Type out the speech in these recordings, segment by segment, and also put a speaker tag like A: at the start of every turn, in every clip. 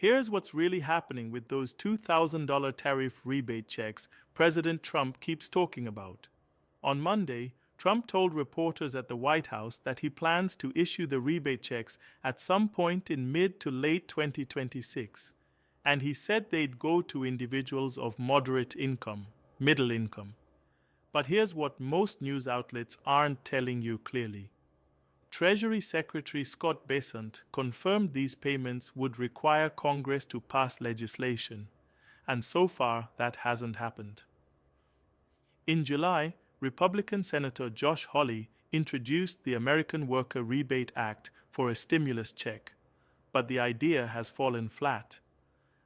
A: Here's what's really happening with those $2,000 tariff rebate checks President Trump keeps talking about. On Monday, Trump told reporters at the White House that he plans to issue the rebate checks at some point in mid to late 2026, and he said they'd go to individuals of moderate income, middle income. But here's what most news outlets aren't telling you clearly. Treasury Secretary Scott Bessent confirmed these payments would require Congress to pass legislation, and so far that hasn't happened. In July, Republican Senator Josh Hawley introduced the American Worker Rebate Act for a stimulus check, but the idea has fallen flat.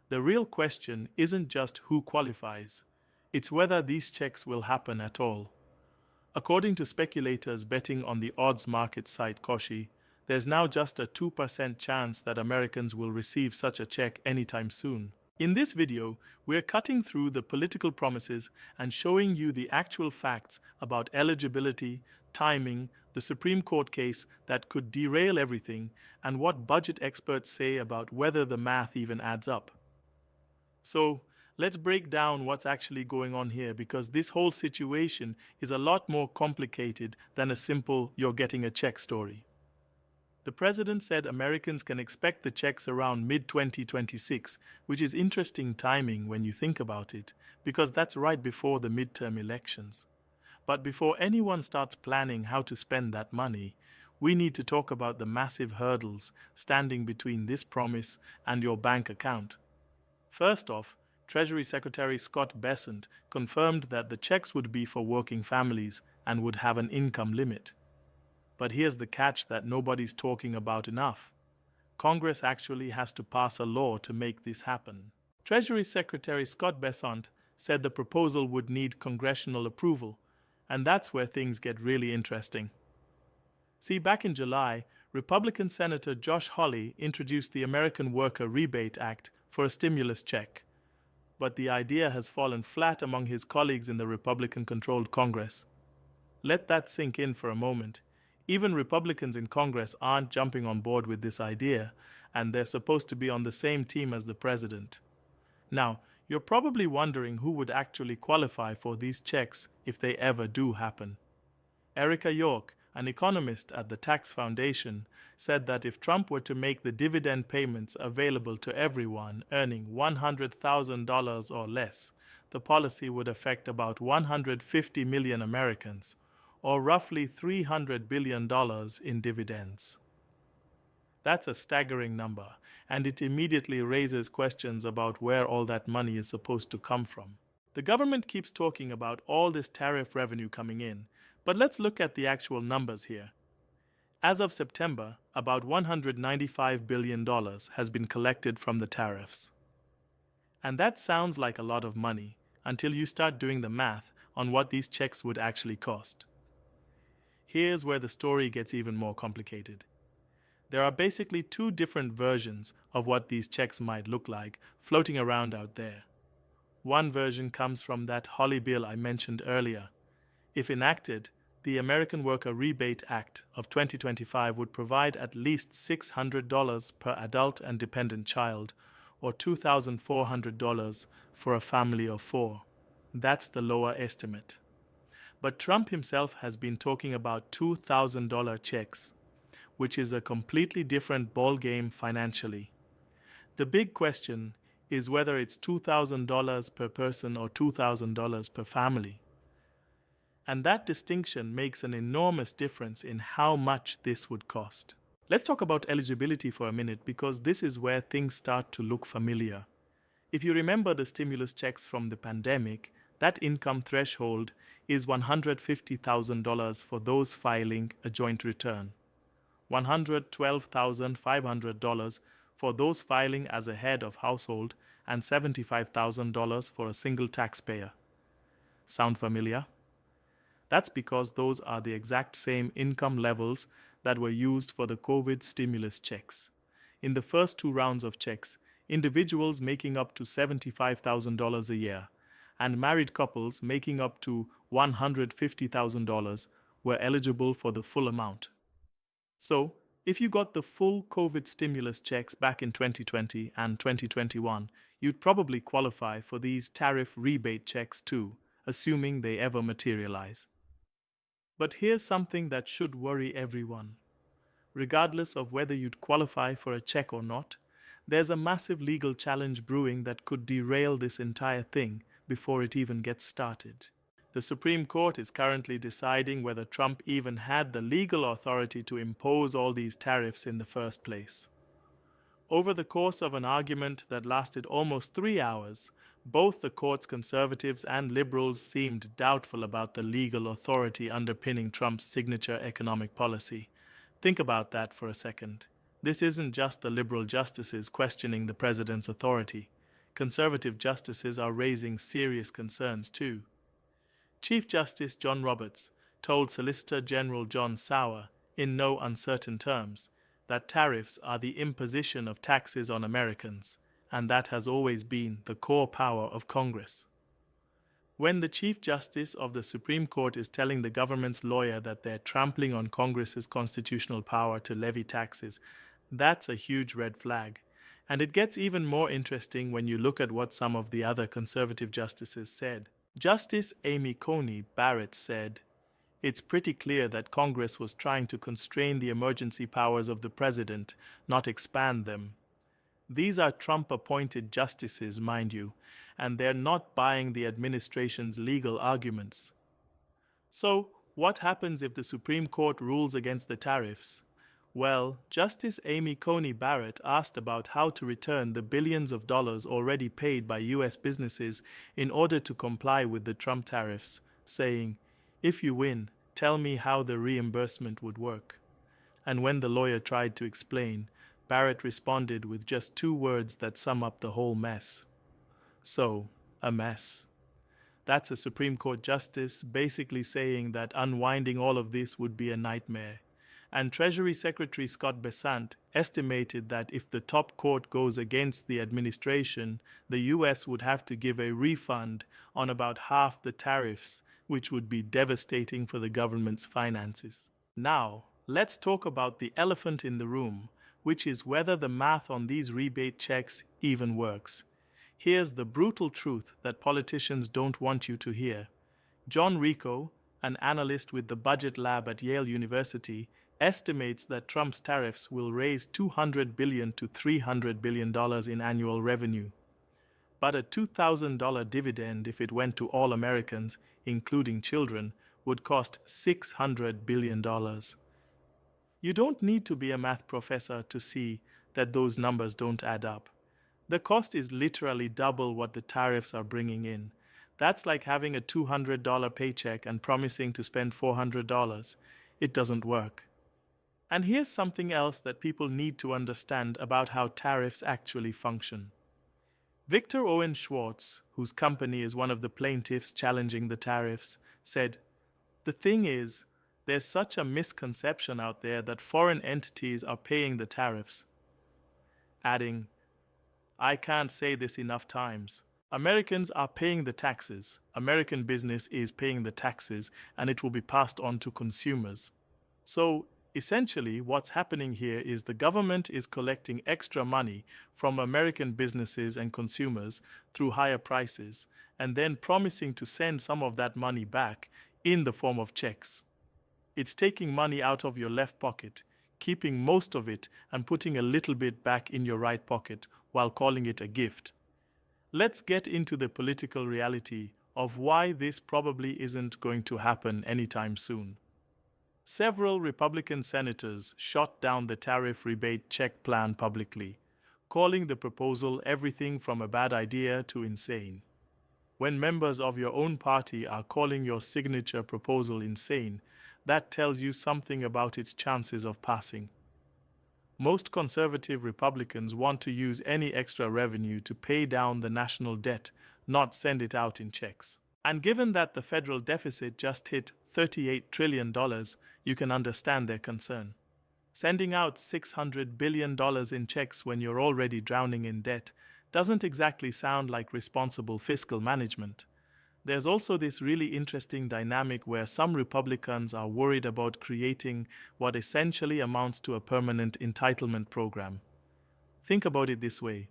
A: The real question isn't just who qualifies, it's whether these checks will happen at all. According to speculators betting on the odds market site Koshi, there's now just a 2% chance that Americans will receive such a check anytime soon. In this video, we're cutting through the political promises and showing you the actual facts about eligibility, timing, the Supreme Court case that could derail everything, and what budget experts say about whether the math even adds up. So, let's break down what's actually going on here, because this whole situation is a lot more complicated than a simple "you're getting a check" story. The president said Americans can expect the checks around mid-2026, which is interesting timing when you think about it, because that's right before the midterm elections. But before anyone starts planning how to spend that money, we need to talk about the massive hurdles standing between this promise and your bank account. First off, Treasury Secretary Scott Bessent confirmed that the checks would be for working families and would have an income limit. But here's the catch that nobody's talking about enough. Congress actually has to pass a law to make this happen. Treasury Secretary Scott Bessent said the proposal would need congressional approval, and that's where things get really interesting. See, back in July, Republican Senator Josh Hawley introduced the American Worker Rebate Act for a stimulus check. But the idea has fallen flat among his colleagues in the Republican-controlled Congress. Let that sink in for a moment. Even Republicans in Congress aren't jumping on board with this idea, and they're supposed to be on the same team as the president. Now, you're probably wondering who would actually qualify for these checks if they ever do happen. Erica York, an economist at the Tax Foundation, said that if Trump were to make the dividend payments available to everyone earning $100,000 or less, the policy would affect about 150 million Americans, or roughly $300 billion in dividends. That's a staggering number, and it immediately raises questions about where all that money is supposed to come from. The government keeps talking about all this tariff revenue coming in, but let's look at the actual numbers here. As of September, about $195 billion has been collected from the tariffs. And that sounds like a lot of money until you start doing the math on what these checks would actually cost. Here's where the story gets even more complicated. There are basically two different versions of what these checks might look like floating around out there. One version comes from that Hawley bill I mentioned earlier. If enacted, the American Worker Rebate Act of 2025 would provide at least $600 per adult and dependent child, or $2,400 for a family of four. That's the lower estimate. But Trump himself has been talking about $2,000 checks, which is a completely different ballgame financially. The big question is whether it's $2,000 per person or $2,000 per family. And that distinction makes an enormous difference in how much this would cost. Let's talk about eligibility for a minute, because this is where things start to look familiar. If you remember the stimulus checks from the pandemic, that income threshold is $150,000 for those filing a joint return, $112,500 for those filing as a head of household, and $75,000 for a single taxpayer. Sound familiar? That's because those are the exact same income levels that were used for the COVID stimulus checks. In the first two rounds of checks, individuals making up to $75,000 a year and married couples making up to $150,000 were eligible for the full amount. So, If you got the full COVID stimulus checks back in 2020 and 2021, you'd probably qualify for these tariff rebate checks too, assuming they ever materialize. But here's something that should worry everyone. Regardless of whether you'd qualify for a check or not, there's a massive legal challenge brewing that could derail this entire thing before it even gets started. The Supreme Court is currently deciding whether Trump even had the legal authority to impose all these tariffs in the first place. Over the course of an argument that lasted almost 3 hours, both the court's conservatives and liberals seemed doubtful about the legal authority underpinning Trump's signature economic policy. Think about that for a second. This isn't just the liberal justices questioning the president's authority. Conservative justices are raising serious concerns too. Chief Justice John Roberts told Solicitor General John Sauer, in no uncertain terms, that tariffs are the imposition of taxes on Americans, and that has always been the core power of Congress. When the Chief Justice of the Supreme Court is telling the government's lawyer that they're trampling on Congress's constitutional power to levy taxes, that's a huge red flag. And it gets even more interesting when you look at what some of the other conservative justices said. Justice Amy Coney Barrett said, "It's pretty clear that Congress was trying to constrain the emergency powers of the president, not expand them. These are Trump-appointed justices, mind you, and they're not buying the administration's legal arguments." So, what happens if the Supreme Court rules against the tariffs? Well, Justice Amy Coney Barrett asked about how to return the billions of dollars already paid by U.S. businesses in order to comply with the Trump tariffs, saying, "If you win, tell me how the reimbursement would work." And when the lawyer tried to explain, Barrett responded with just 2 words that sum up the whole mess. So, a mess. That's a Supreme Court justice basically saying that unwinding all of this would be a nightmare. And Treasury Secretary Scott Bessent estimated that if the top court goes against the administration, the U.S. would have to give a refund on about half the tariffs, which would be devastating for the government's finances. Now, let's talk about the elephant in the room, which is whether the math on these rebate checks even works. Here's the brutal truth that politicians don't want you to hear. John Rico, an analyst with the Budget Lab at Yale University, estimates that Trump's tariffs will raise $200 billion to $300 billion in annual revenue. But a $2,000 dividend, if it went to all Americans, including children, would cost $600 billion. You don't need to be a math professor to see that those numbers don't add up. The cost is literally double what the tariffs are bringing in. That's like having a $200 paycheck and promising to spend $400. It doesn't work. And here's something else that people need to understand about how tariffs actually function. Victor Owen Schwartz, whose company is one of the plaintiffs challenging the tariffs, said, "The thing is, there's such a misconception out there that foreign entities are paying the tariffs." Adding, "I can't say this enough times. Americans are paying the taxes. American business is paying the taxes, and it will be passed on to consumers." So, essentially, what's happening here is the government is collecting extra money from American businesses and consumers through higher prices, and then promising to send some of that money back in the form of checks. It's taking money out of your left pocket, keeping most of it and putting a little bit back in your right pocket while calling it a gift. Let's get into the political reality of why this probably isn't going to happen anytime soon. Several Republican senators shot down the tariff rebate check plan publicly, calling the proposal everything from a bad idea to insane. When members of your own party are calling your signature proposal insane, that tells you something about its chances of passing. Most conservative Republicans want to use any extra revenue to pay down the national debt, not send it out in checks. And given that the federal deficit just hit $38 trillion, you can understand their concern. Sending out $600 billion in checks when you're already drowning in debt doesn't exactly sound like responsible fiscal management. There's also this really interesting dynamic where some Republicans are worried about creating what essentially amounts to a permanent entitlement program. Think about it this way.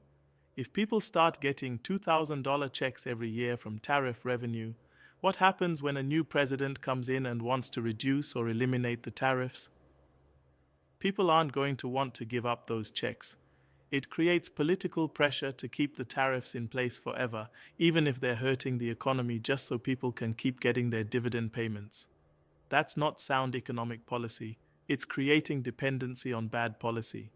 A: If people start getting $2,000 checks every year from tariff revenue, what happens when a new president comes in and wants to reduce or eliminate the tariffs? People aren't going to want to give up those checks. It creates political pressure to keep the tariffs in place forever, even if they're hurting the economy just so people can keep getting their dividend payments. That's not sound economic policy. It's creating dependency on bad policy.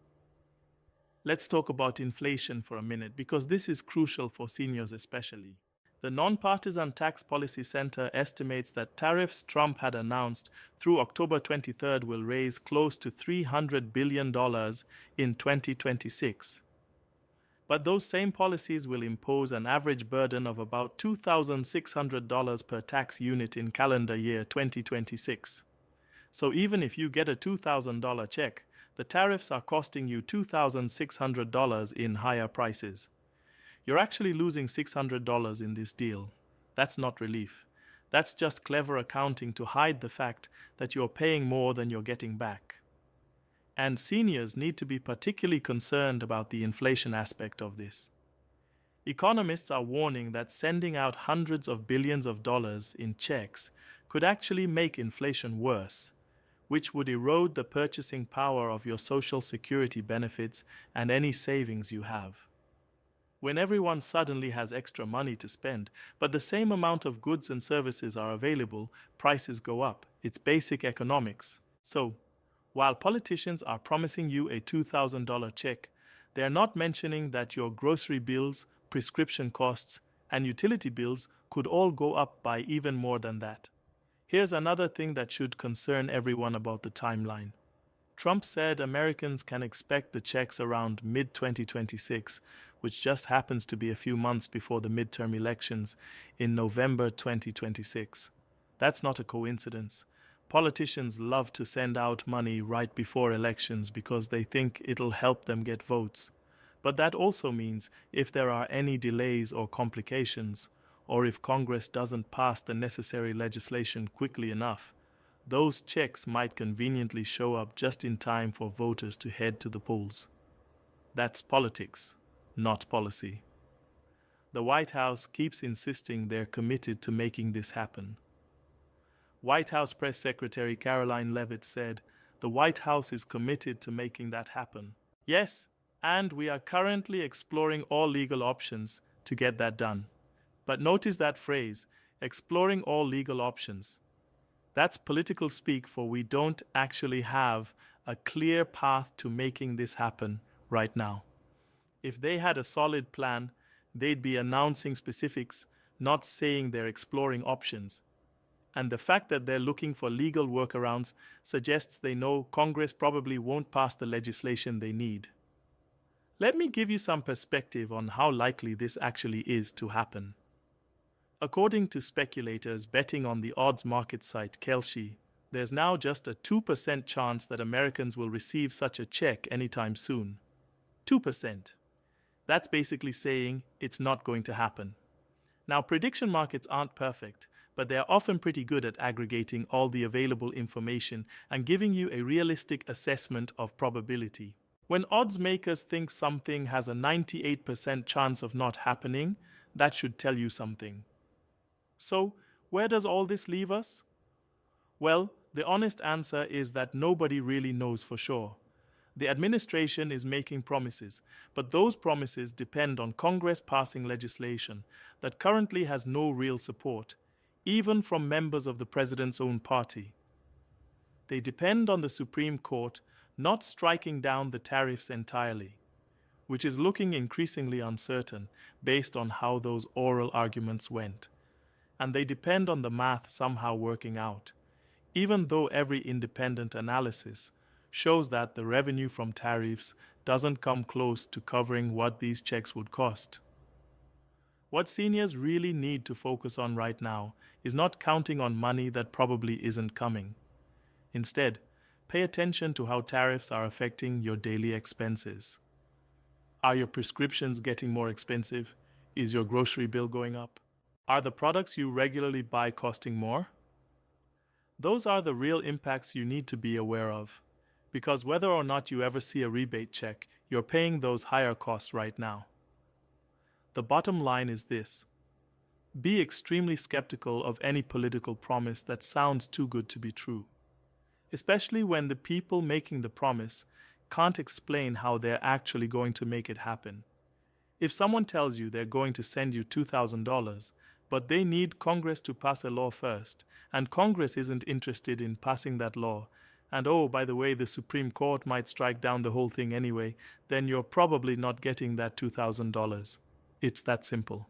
A: Let's talk about inflation for a minute, because this is crucial for seniors especially. The Nonpartisan Tax Policy Center estimates that tariffs Trump had announced through October 23rd will raise close to $300 billion in 2026. But those same policies will impose an average burden of about $2,600 per tax unit in calendar year 2026. So even if you get a $2,000 check, the tariffs are costing you $2,600 in higher prices. You're actually losing $600 in this deal. That's not relief. That's just clever accounting to hide the fact that you're paying more than you're getting back. And seniors need to be particularly concerned about the inflation aspect of this. Economists are warning that sending out hundreds of billions of dollars in checks could actually make inflation worse, which would erode the purchasing power of your Social Security benefits and any savings you have. When everyone suddenly has extra money to spend, but the same amount of goods and services are available, prices go up. It's basic economics. So, while politicians are promising you a $2,000 check, they are not mentioning that your grocery bills, prescription costs, and utility bills could all go up by even more than that. Here's another thing that should concern everyone about the timeline. Trump said Americans can expect the checks around mid-2026, which just happens to be a few months before the midterm elections in November 2026. That's not a coincidence. Politicians love to send out money right before elections because they think it'll help them get votes. But that also means if there are any delays or complications, or if Congress doesn't pass the necessary legislation quickly enough, those checks might conveniently show up just in time for voters to head to the polls. That's politics, not policy. The White House keeps insisting they're committed to making this happen. White House Press Secretary Caroline Leavitt said, "The White House is committed to making that happen." Yes, and we are currently exploring all legal options to get that done. But notice that phrase, exploring all legal options. That's political speak for we don't actually have a clear path to making this happen right now. If they had a solid plan, they'd be announcing specifics, not saying they're exploring options. And the fact that they're looking for legal workarounds suggests they know Congress probably won't pass the legislation they need. Let me give you some perspective on how likely this actually is to happen. According to speculators betting on the odds market site Kalshi, there's now just a 2% chance that Americans will receive such a check anytime soon. 2%. That's basically saying it's not going to happen. Now, prediction markets aren't perfect, but they're often pretty good at aggregating all the available information and giving you a realistic assessment of probability. When odds makers think something has a 98% chance of not happening, that should tell you something. So, where does all this leave us? Well, the honest answer is that nobody really knows for sure. The administration is making promises, but those promises depend on Congress passing legislation that currently has no real support, even from members of the president's own party. They depend on the Supreme Court not striking down the tariffs entirely, which is looking increasingly uncertain based on how those oral arguments went. And they depend on the math somehow working out, even though every independent analysis shows that the revenue from tariffs doesn't come close to covering what these checks would cost. What seniors really need to focus on right now is not counting on money that probably isn't coming. Instead, pay attention to how tariffs are affecting your daily expenses. Are your prescriptions getting more expensive? Is your grocery bill going up? Are the products you regularly buy costing more? Those are the real impacts you need to be aware of, because whether or not you ever see a rebate check, you're paying those higher costs right now. The bottom line is this: be extremely skeptical of any political promise that sounds too good to be true, especially when the people making the promise can't explain how they're actually going to make it happen. If someone tells you they're going to send you $2,000, but they need Congress to pass a law first, and Congress isn't interested in passing that law, and oh, by the way, the Supreme Court might strike down the whole thing anyway, then you're probably not getting that $2,000. It's that simple.